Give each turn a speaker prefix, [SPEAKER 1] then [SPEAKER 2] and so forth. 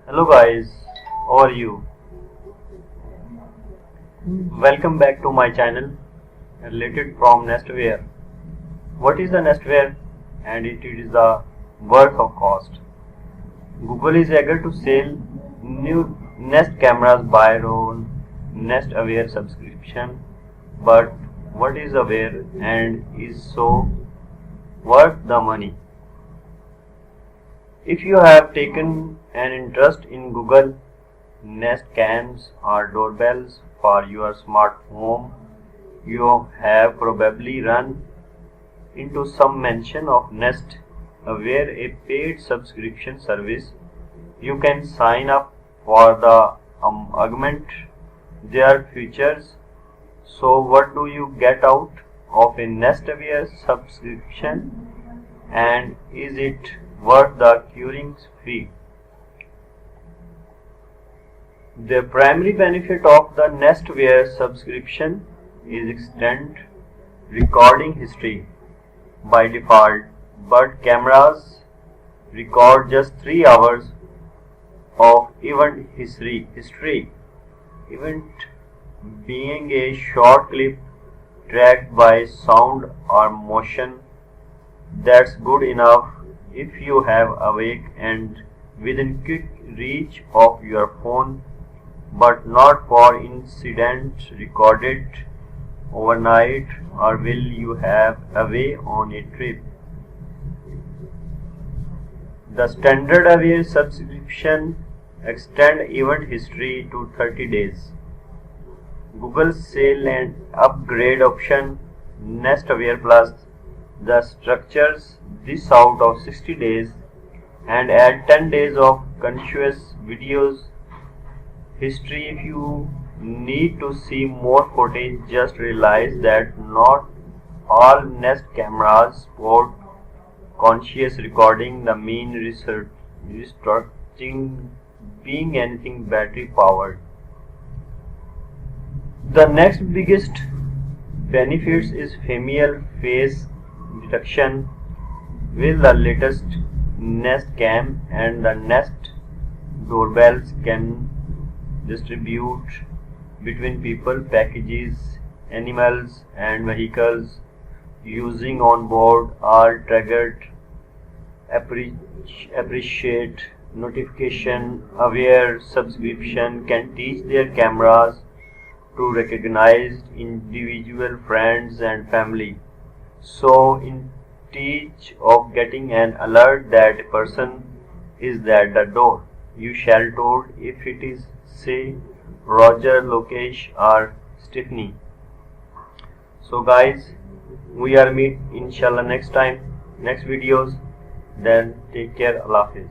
[SPEAKER 1] Hello guys, how are you? Welcome back to my channel related from Nestware. What is the Nestware? And it is the worth of cost. Google is eager to sell new Nest cameras by own Nest Aware subscription. But what is Aware and is so worth the money? If you have taken an interest in Google Nest cams or doorbells for your smart home, you have probably run into some mention of Nest Aware, a paid subscription service. You can sign up for the augment their features. So what do you get out of a Nest Aware subscription, and is it worth the curing fee? The primary benefit of the Nestware subscription is extended recording history. By default, bird cameras record just 3 hours of event history. Event being a short clip tracked by sound or motion. That's good enough if you have awake and within quick reach of your phone, but not for incidents recorded overnight or will you have away on a trip. The standard Aware subscription extend event history to 30 days. Google sell an upgrade option, Nest Aware Plus, the structures this out of 60 days and add 10 days of continuous videos history. If you need to see more footage, just realize that not all Nest cameras support conscious recording, the main restricting being anything battery powered. The next biggest benefits is familiar face detection. With the latest Nest Cam and the Nest doorbells can distribute between people, packages, animals and vehicles using onboard or triggered appreciate notification. Aware subscription can teach their cameras to recognize individual friends and family. So in teach of getting an alert that a person is at the door, you shall told if it is say Roger, Lokesh or Stephanie. So guys, we are meet inshallah next time, next videos. Then take care. Allah Hafiz.